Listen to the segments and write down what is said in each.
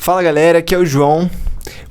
Fala galera, aqui é o João.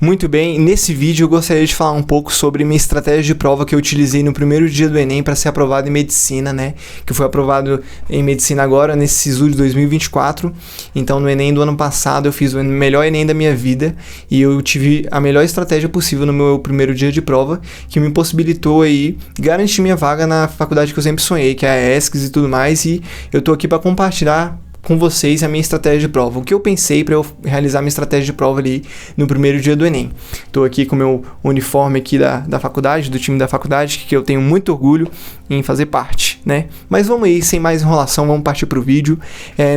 Muito bem, nesse vídeo eu gostaria de falar um pouco sobre minha estratégia de prova que eu utilizei no primeiro dia do Enem para ser aprovado em Medicina, né? Que foi aprovado em Medicina agora, nesse SISU de 2024. Então no Enem do ano passado eu fiz o melhor Enem da minha vida e eu tive a melhor estratégia possível no meu primeiro dia de prova, que me possibilitou aí garantir minha vaga na faculdade que eu sempre sonhei, que é a ESCS e tudo mais, e eu tô aqui para compartilhar com vocês a minha estratégia de prova. O que eu pensei para eu realizar minha estratégia de prova ali no primeiro dia do Enem. Estou aqui com o meu uniforme aqui da faculdade, do time da faculdade, que eu tenho muito orgulho em fazer parte, né? Mas vamos aí, sem mais enrolação, vamos partir pro vídeo.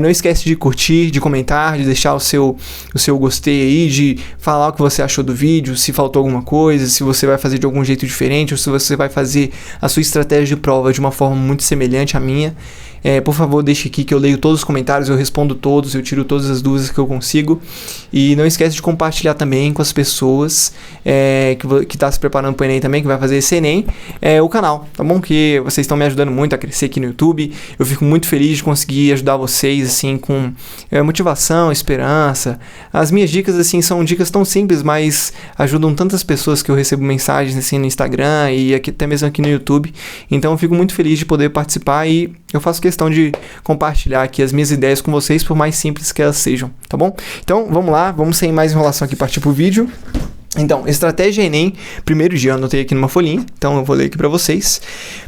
Não esquece de curtir, de comentar, de deixar o seu gostei aí, de falar o que você achou do vídeo, se faltou alguma coisa, se você vai fazer de algum jeito diferente, ou se você vai fazer a sua estratégia de prova de uma forma muito semelhante à minha. Por favor, deixe aqui que eu leio todos os comentários, eu respondo todos, eu tiro todas as dúvidas que eu consigo. E não esquece de compartilhar também com as pessoas que estão se preparando para o Enem também, que vai fazer esse Enem, o canal, tá bom? Que vocês estão me ajudando muito a crescer aqui no YouTube. Eu fico muito feliz de conseguir ajudar vocês, assim, com motivação, esperança. As minhas dicas, assim, são dicas tão simples, mas ajudam tantas pessoas que eu recebo mensagens, assim, no Instagram e aqui, até mesmo aqui no YouTube. Então eu fico muito feliz de poder participar e eu faço questão de compartilhar aqui as minhas ideias com vocês, por mais simples que elas sejam, tá bom? Então, vamos lá, vamos sem mais enrolação aqui partir pro vídeo. Então, estratégia Enem, primeiro dia eu anotei aqui numa folhinha, então eu vou ler aqui para vocês.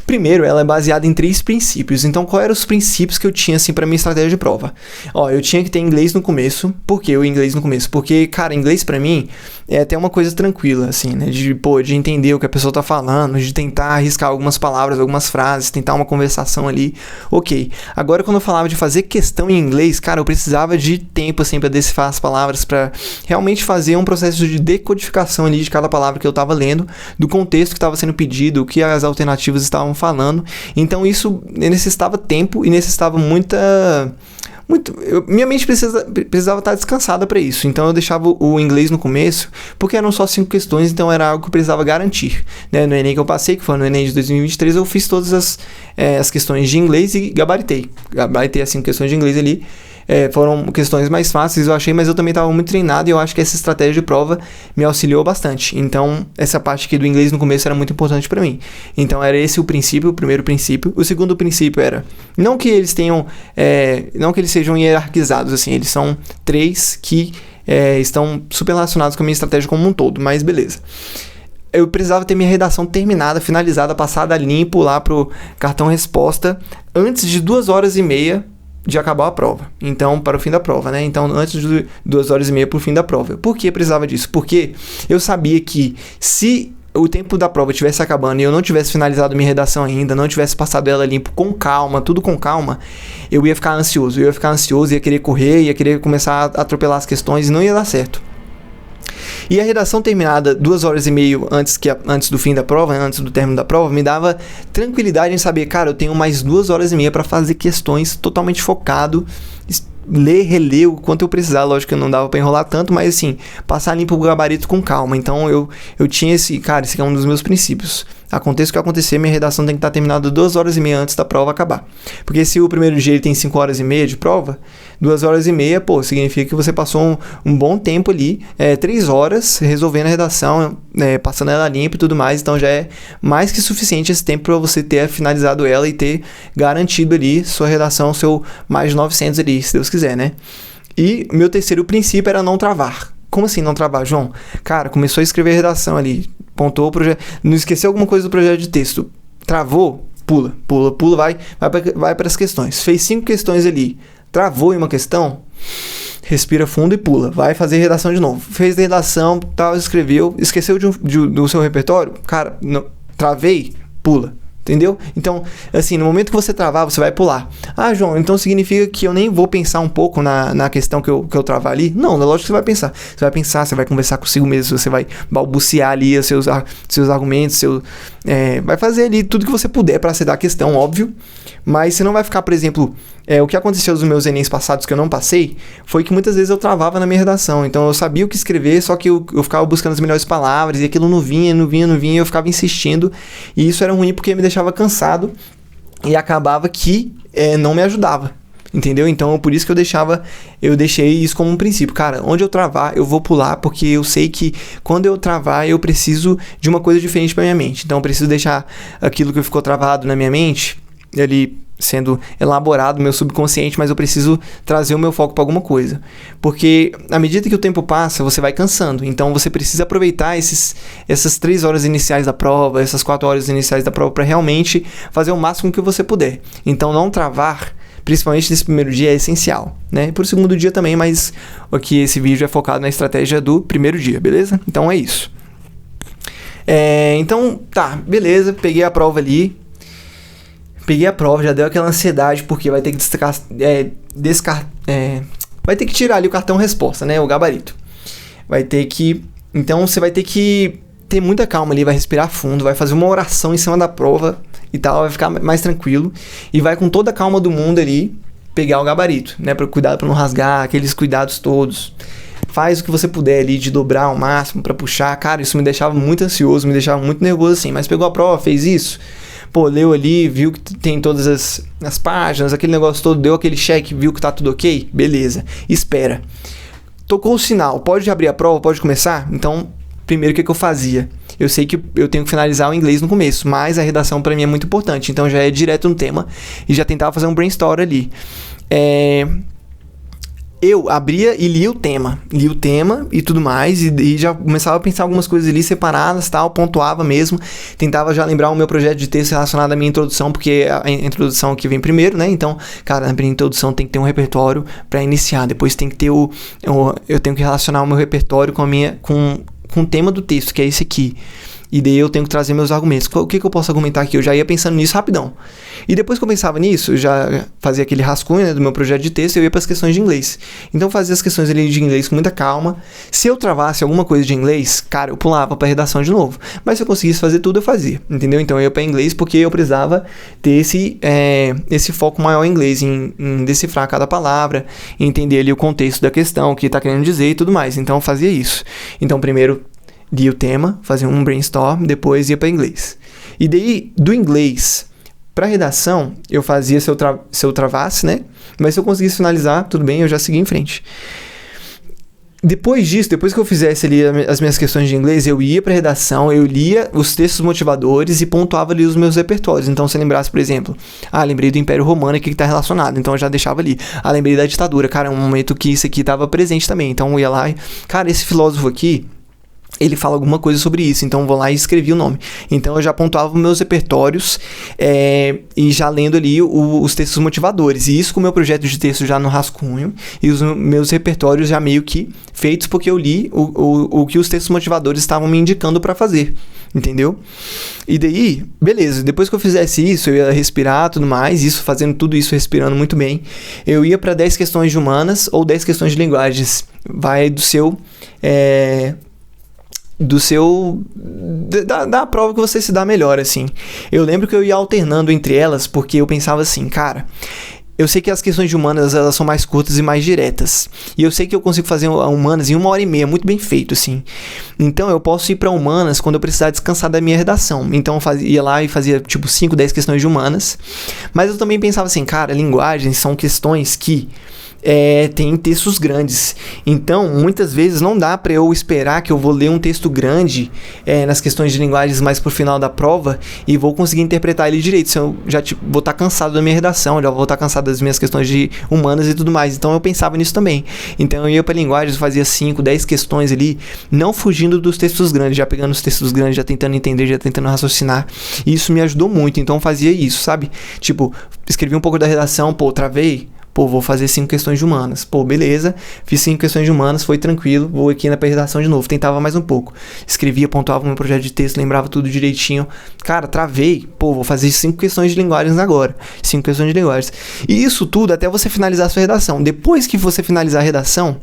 Primeiro, ela é baseada em 3 princípios. Então, quais eram os princípios que eu tinha, assim, para minha estratégia de prova? Eu tinha que ter inglês no começo. Por que o inglês no começo? Porque, cara, inglês para mim é até uma coisa tranquila, assim, né? De entender o que a pessoa tá falando, de tentar arriscar algumas palavras, algumas frases, tentar uma conversação ali, ok. Agora, quando eu falava de fazer questão em inglês, cara, eu precisava de tempo, assim, para decifrar as palavras, para realmente fazer um processo de decodificação ali de cada palavra que eu estava lendo, do contexto que estava sendo pedido, o que as alternativas estavam falando. Então isso necessitava tempo e necessitava minha mente precisava estar descansada para isso. Então eu deixava o inglês no começo, porque eram só 5 questões, então era algo que eu precisava garantir, né? No Enem que eu passei, que foi no Enem de 2023, eu fiz todas as questões de inglês e gabaritei as 5 questões de inglês ali. Foram questões mais fáceis, eu achei, mas eu também estava muito treinado e eu acho que essa estratégia de prova me auxiliou bastante. Então, essa parte aqui do inglês no começo era muito importante para mim. Então, era esse o princípio, o primeiro princípio. O segundo princípio era, não que eles sejam hierarquizados, assim, eles são 3 que estão super relacionados com a minha estratégia como um todo, mas beleza. Eu precisava ter minha redação terminada, finalizada, passada limpo lá pro cartão resposta antes de 2h30 de acabar a prova. Então, para o fim da prova, né? Então, antes de 2h30 para o fim da prova. Por que precisava disso? Porque eu sabia que se o tempo da prova estivesse acabando e eu não tivesse finalizado minha redação ainda, não tivesse passado ela limpo com calma, tudo com calma, eu ia ficar ansioso. Ia querer correr, ia querer começar a atropelar as questões e não ia dar certo. E a redação terminada 2h30 antes do fim da prova, antes do término da prova, me dava tranquilidade em saber, cara, eu tenho mais 2h30 para fazer questões totalmente focado, ler, reler o quanto eu precisar. Lógico que não dava para enrolar tanto, mas assim, passar limpo o gabarito com calma. Então eu tinha esse é um dos meus princípios. Aconteça o que acontecer, minha redação tem que estar terminada 2h30 antes da prova acabar. Porque se o primeiro dia ele tem 5h30 de prova, 2h30, significa que você passou um bom tempo ali, 3 horas resolvendo a redação, passando ela limpa e tudo mais. Então já é mais que suficiente esse tempo para você ter finalizado ela e ter garantido ali sua redação, seu mais de 900 ali, se Deus quiser, né? E meu terceiro princípio era não travar. Como assim não travar, João? Cara, começou a escrever a redação ali, pontuou o projeto, não esqueceu alguma coisa do projeto de texto, travou, pula, vai para as questões. Fez 5 questões ali, travou em uma questão, respira fundo e pula, vai fazer redação de novo. Fez a redação, tal, escreveu, esqueceu do seu repertório, cara, não, travei, pula. Entendeu? Então, assim, no momento que você travar, você vai pular. Ah, João, então significa que eu nem vou pensar um pouco na questão que eu travar ali? Não, é lógico que você vai pensar. Você vai pensar, você vai conversar consigo mesmo, você vai balbuciar ali os seus argumentos, vai fazer ali tudo que você puder para acertar a questão, óbvio. Mas você não vai ficar, por exemplo, o que aconteceu nos meus Enems passados que eu não passei, foi que muitas vezes eu travava na minha redação. Então eu sabia o que escrever, só que eu ficava buscando as melhores palavras e aquilo não vinha, e eu ficava insistindo. E isso era ruim porque me deixava cansado e acabava que não me ajudava. Entendeu? Então, por isso que eu deixei isso como um princípio. Cara, onde eu travar, eu vou pular, porque eu sei que quando eu travar, eu preciso de uma coisa diferente pra minha mente. Então, eu preciso deixar aquilo que ficou travado na minha mente, ali sendo elaborado no meu subconsciente, mas eu preciso trazer o meu foco para alguma coisa. Porque à medida que o tempo passa, você vai cansando. Então, você precisa aproveitar essas 3 horas iniciais da prova, essas 4 horas iniciais da prova, para realmente fazer o máximo que você puder. Então, não travar, principalmente nesse primeiro dia, é essencial, né? Por segundo dia também, mas aqui esse vídeo é focado na estratégia do primeiro dia, beleza? Então é isso. Então, tá, beleza, peguei a prova ali. Peguei a prova, já deu aquela ansiedade, porque vai ter que vai ter que tirar ali o cartão resposta, né? O gabarito. Então você vai ter que ter muita calma ali, vai respirar fundo, vai fazer uma oração em cima da prova e tal, vai ficar mais tranquilo e vai com toda a calma do mundo ali pegar o gabarito, né? Cuidado para não rasgar, aqueles cuidados todos. Faz o que você puder ali de dobrar ao máximo para puxar. Cara, isso me deixava muito ansioso, me deixava muito nervoso assim, mas pegou a prova, fez isso. Pô, leu ali, viu que tem todas as páginas, aquele negócio todo, deu aquele check, viu que tá tudo ok? Beleza, espera. Tocou o sinal, pode abrir a prova, pode começar? Então, primeiro o que eu fazia? Eu sei que eu tenho que finalizar o inglês no começo, mas a redação para mim é muito importante, então já é direto no tema e já tentava fazer um brainstorm ali. Eu abria e lia o tema e tudo mais, e já começava a pensar algumas coisas ali separadas, tal, pontuava mesmo, tentava já lembrar o meu projeto de texto relacionado à minha introdução, porque a introdução aqui vem primeiro, né? Então, cara, na minha introdução tem que ter um repertório para iniciar, depois tem que ter eu tenho que relacionar o meu repertório com o tema do texto, que é esse aqui. E daí eu tenho que trazer meus argumentos. O que eu posso argumentar aqui? Eu já ia pensando nisso rapidão. E depois que eu pensava nisso, eu já fazia aquele rascunho, né, do meu projeto de texto, eu ia para as questões de inglês. Então eu fazia as questões ali de inglês com muita calma. Se eu travasse alguma coisa de inglês, cara, eu pulava para redação de novo. Mas se eu conseguisse fazer tudo, eu fazia. Entendeu? Então eu ia para inglês porque eu precisava ter esse foco maior em inglês, em decifrar cada palavra, entender ali o contexto da questão, o que está querendo dizer e tudo mais. Então eu fazia isso. Então primeiro lia o tema, fazia um brainstorm, depois ia para inglês. E daí, do inglês para redação, eu fazia se eu travasse, né? Mas se eu conseguisse finalizar, tudo bem, eu já segui em frente. Depois disso, depois que eu fizesse ali as minhas questões de inglês, eu ia para redação, eu lia os textos motivadores e pontuava ali os meus repertórios. Então, se eu lembrasse, por exemplo, lembrei do Império Romano, aqui que está relacionado, então eu já deixava ali. Lembrei da ditadura, cara, é um momento que isso aqui estava presente também. Então, eu ia lá e, cara, esse filósofo aqui, ele fala alguma coisa sobre isso, então eu vou lá e escrevi o nome. Então eu já pontuava meus repertórios e já lendo ali os textos motivadores. E isso com o meu projeto de texto já no rascunho e os meus repertórios já meio que feitos, porque eu li o que os textos motivadores estavam me indicando para fazer. Entendeu? E daí, beleza, depois que eu fizesse isso, eu ia respirar tudo mais, fazendo tudo isso, respirando muito bem, eu ia para 10 questões de humanas ou 10 questões de linguagens. Vai da prova que você se dá melhor, assim. Eu lembro que eu ia alternando entre elas, porque eu pensava assim, cara, eu sei que as questões de humanas, elas são mais curtas e mais diretas, e eu sei que eu consigo fazer humanas em 1h30, muito bem feito, assim. Então eu posso ir para humanas quando eu precisar descansar da minha redação. Então eu ia lá e fazia tipo 5, 10 questões de humanas, mas eu também pensava assim, cara, linguagens são questões que tem textos grandes, então muitas vezes não dá para eu esperar que eu vou ler um texto grande nas questões de linguagens mais pro final da prova e vou conseguir interpretar ele direito, se eu já vou estar cansado da minha redação, já vou estar cansado das minhas questões de humanas e tudo mais. Então eu pensava nisso também, então eu ia para linguagens, fazia 5, 10 questões ali, não fugindo dos textos grandes, já pegando os textos grandes, já tentando entender, já tentando raciocinar, e isso me ajudou muito. Então eu fazia isso, sabe, tipo, escrevi um pouco da redação, travei, vou fazer 5 questões de humanas. Beleza, fiz 5 questões de humanas, foi tranquilo, vou aqui na redação de novo, tentava mais um pouco. Escrevia, pontuava o meu projeto de texto, lembrava tudo direitinho. Cara, travei, vou fazer 5 questões de linguagens agora. 5 questões de linguagens. E isso tudo até você finalizar a sua redação. Depois que você finalizar a redação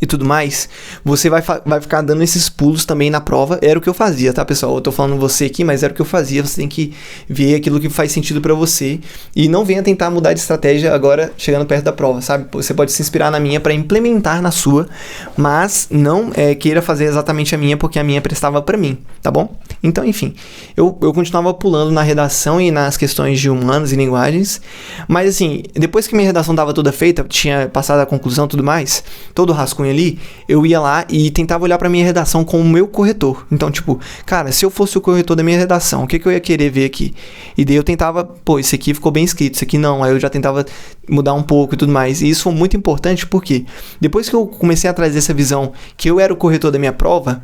e tudo mais, você vai ficar dando esses pulos também na prova. Era o que eu fazia, tá, pessoal? Eu tô falando você aqui, mas era o que eu fazia. Você tem que ver aquilo que faz sentido pra você e não venha tentar mudar de estratégia agora, chegando perto da prova, sabe? Você pode se inspirar na minha pra implementar na sua, mas não queira fazer exatamente a minha, porque a minha prestava pra mim, tá bom? Então, enfim, eu continuava pulando na redação e nas questões de humanas e linguagens, mas assim, depois que minha redação estava toda feita, tinha passado a conclusão e tudo mais, todo o rascunho ali, eu ia lá e tentava olhar pra minha redação com o meu corretor. Então, tipo, cara, se eu fosse o corretor da minha redação, o que eu ia querer ver aqui? E daí eu tentava, pô, esse aqui ficou bem escrito, esse aqui não, aí eu já tentava mudar um pouco e tudo mais. E isso foi muito importante porque depois que eu comecei a trazer essa visão que eu era o corretor da minha prova,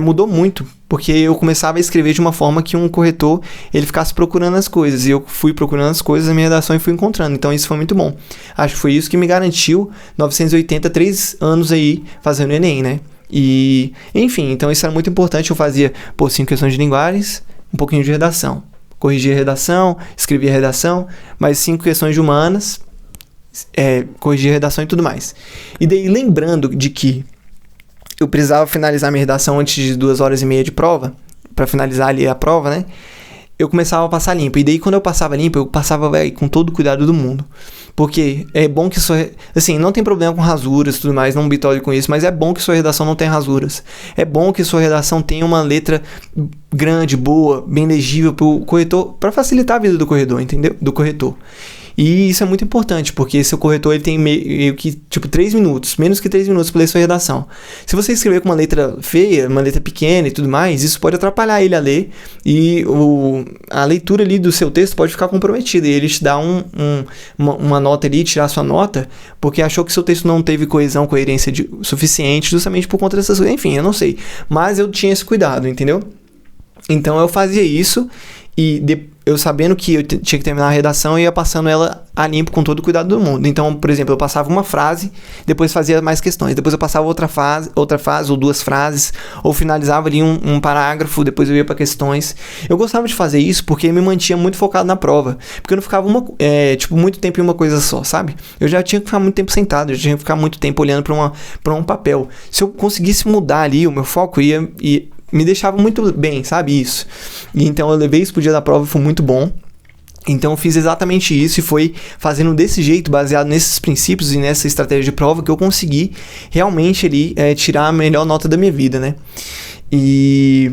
mudou muito, porque eu começava a escrever de uma forma que um corretor, ele ficasse procurando as coisas, e eu fui procurando as coisas na minha redação e fui encontrando, então isso foi muito bom. Acho que foi isso que me garantiu 983 anos aí fazendo Enem, né? E, enfim, então isso era muito importante. Eu fazia, 5 questões de linguagens, um pouquinho de redação, corrigia a redação, escrevia a redação, mais 5 questões de humanas, corrigir a redação e tudo mais. E daí, lembrando de que eu precisava finalizar minha redação antes de 2h30 de prova, para finalizar ali a prova, né? Eu começava a passar limpo. E daí, quando eu passava limpo, eu passava, com todo o cuidado do mundo. Porque é bom que assim, não tem problema com rasuras e tudo mais, não me bitole com isso, mas é bom que sua redação não tenha rasuras. É bom que sua redação tenha uma letra grande, boa, bem legível pro corretor, para facilitar a vida do corredor, entendeu? Do corretor. E isso é muito importante, porque seu corretor ele tem meio que, 3 minutos, menos que 3 minutos para ler sua redação. Se você escrever com uma letra feia, uma letra pequena e tudo mais, isso pode atrapalhar ele a ler, e a leitura ali do seu texto pode ficar comprometida, e ele te dá uma nota ali, tirar sua nota, porque achou que seu texto não teve coesão, coerência suficiente, justamente por conta dessas coisas. Enfim, eu não sei, mas eu tinha esse cuidado, entendeu? Então eu fazia isso, e eu sabendo que eu tinha que terminar a redação, eu ia passando ela a limpo com todo o cuidado do mundo. Então, por exemplo, eu passava uma frase, depois fazia mais questões, depois eu passava outra frase ou 2 frases, ou finalizava ali um parágrafo, depois eu ia para questões. Eu gostava de fazer isso porque me mantinha muito focado na prova, porque eu não ficava muito tempo em uma coisa só, sabe? Eu já tinha que ficar muito tempo sentado, eu já tinha que ficar muito tempo olhando para um papel. Se eu conseguisse mudar ali o meu foco, me deixava muito bem, sabe, isso. E então eu levei isso pro dia da prova e foi muito bom. Então eu fiz exatamente isso e foi fazendo desse jeito, baseado nesses princípios e nessa estratégia de prova, que eu consegui realmente ali tirar a melhor nota da minha vida, né? E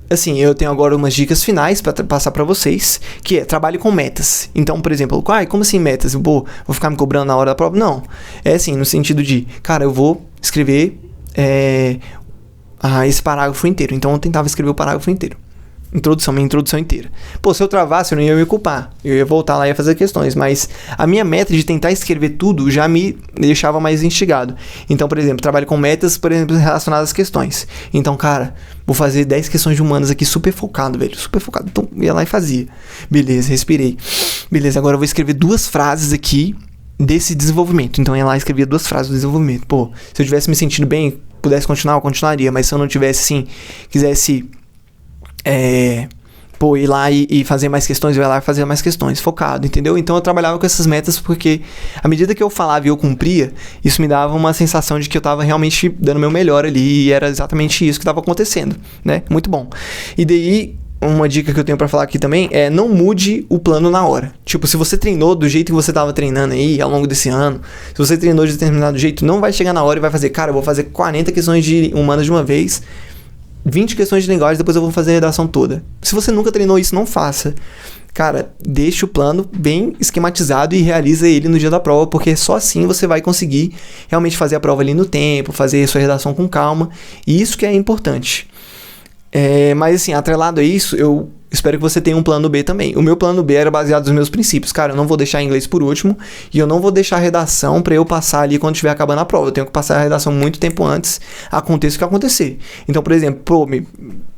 assim, eu tenho agora umas dicas finais para passar para vocês, que trabalhe com metas. Então, por exemplo, como assim metas? Vou ficar me cobrando na hora da prova? Não. É assim, no sentido de, cara, eu vou escrever esse parágrafo inteiro. Então eu tentava escrever o parágrafo inteiro. Minha introdução inteira. Se eu travasse, eu não ia me culpar. Eu ia voltar lá e ia fazer questões. Mas a minha meta de tentar escrever tudo já me deixava mais instigado. Então, por exemplo, trabalho com metas, por exemplo, relacionadas às questões. Então, cara, vou fazer 10 questões de humanas aqui super focado, velho. Super focado. Então, ia lá e fazia. Beleza, respirei. Beleza, agora eu vou escrever 2 frases aqui desse desenvolvimento. Então, ia lá e escrevia 2 frases do desenvolvimento. Se eu tivesse me sentindo bem, pudesse continuar, eu continuaria. Mas se eu não tivesse, assim, quisesse ir lá e fazer mais questões, eu ia lá e fazer mais questões, focado, entendeu? Então eu trabalhava com essas metas porque à medida que eu falava e eu cumpria, isso me dava uma sensação de que eu estava realmente dando o meu melhor ali, e era exatamente isso que estava acontecendo, né? Muito bom. E daí, uma dica que eu tenho pra falar aqui também é: não mude o plano na hora. Se você treinou do jeito que você tava treinando aí ao longo desse ano, se você treinou de determinado jeito, não vai chegar na hora e vai fazer, cara, eu vou fazer 40 questões de humanas de uma vez, 20 questões de linguagem, depois eu vou fazer a redação toda. Se você nunca treinou isso, não faça. Cara, deixa o plano bem esquematizado e realiza ele no dia da prova, porque só assim você vai conseguir realmente fazer a prova ali no tempo, fazer a sua redação com calma, e isso que é importante. Mas assim, atrelado a isso, eu espero que você tenha um plano B também. O meu plano B era baseado nos meus princípios. Cara, eu não vou deixar inglês por último, e eu não vou deixar a redação pra eu passar ali quando estiver acabando a prova. Eu tenho que passar a redação muito tempo antes, aconteça o que acontecer. Então, por exemplo,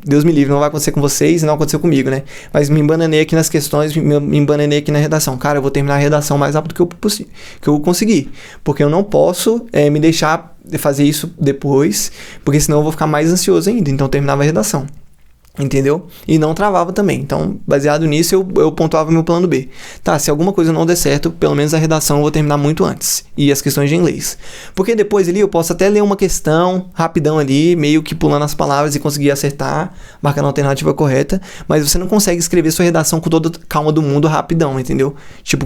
Deus me livre, não vai acontecer com vocês, não aconteceu comigo, né? Mas me embananei aqui nas questões, me embananei aqui na redação. Cara, eu vou terminar a redação mais rápido que eu conseguir, porque eu não posso me deixar fazer isso depois, porque senão eu vou ficar mais ansioso ainda. Então eu terminava a redação, entendeu? E não travava também. Então, baseado nisso, eu pontuava meu plano B. Tá, se alguma coisa não der certo, pelo menos a redação eu vou terminar muito antes, e as questões de inglês, porque depois ali eu posso até ler uma questão rapidão ali, meio que pulando as palavras, e conseguir acertar, marcando a alternativa correta. Mas você não consegue escrever sua redação com toda a calma do mundo rapidão, entendeu?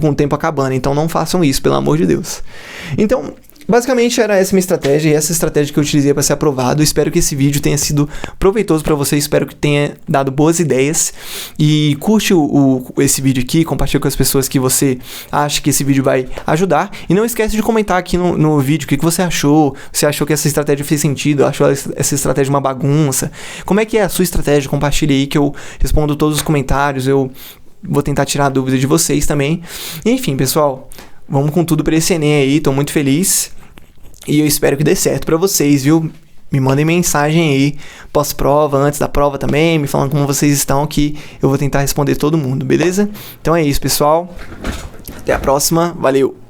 Com o tempo acabando. Então não façam isso, pelo amor de Deus. Então, basicamente era essa minha estratégia e essa estratégia que eu utilizei para ser aprovado. Espero que esse vídeo tenha sido proveitoso para você, espero que tenha dado boas ideias. E curte esse vídeo aqui, compartilha com as pessoas que você acha que esse vídeo vai ajudar. E não esquece de comentar aqui no vídeo o que você achou. Você achou que essa estratégia fez sentido? Achou essa estratégia uma bagunça? Como é que é a sua estratégia? Compartilha aí que eu respondo todos os comentários. Eu vou tentar tirar a dúvida de vocês também. Enfim, pessoal, vamos com tudo para esse Enem aí. Tô muito feliz. E eu espero que dê certo pra vocês, viu? Me mandem mensagem aí, pós-prova, antes da prova também, me falando como vocês estão, que eu vou tentar responder todo mundo, beleza? Então é isso, pessoal. Até a próxima. Valeu!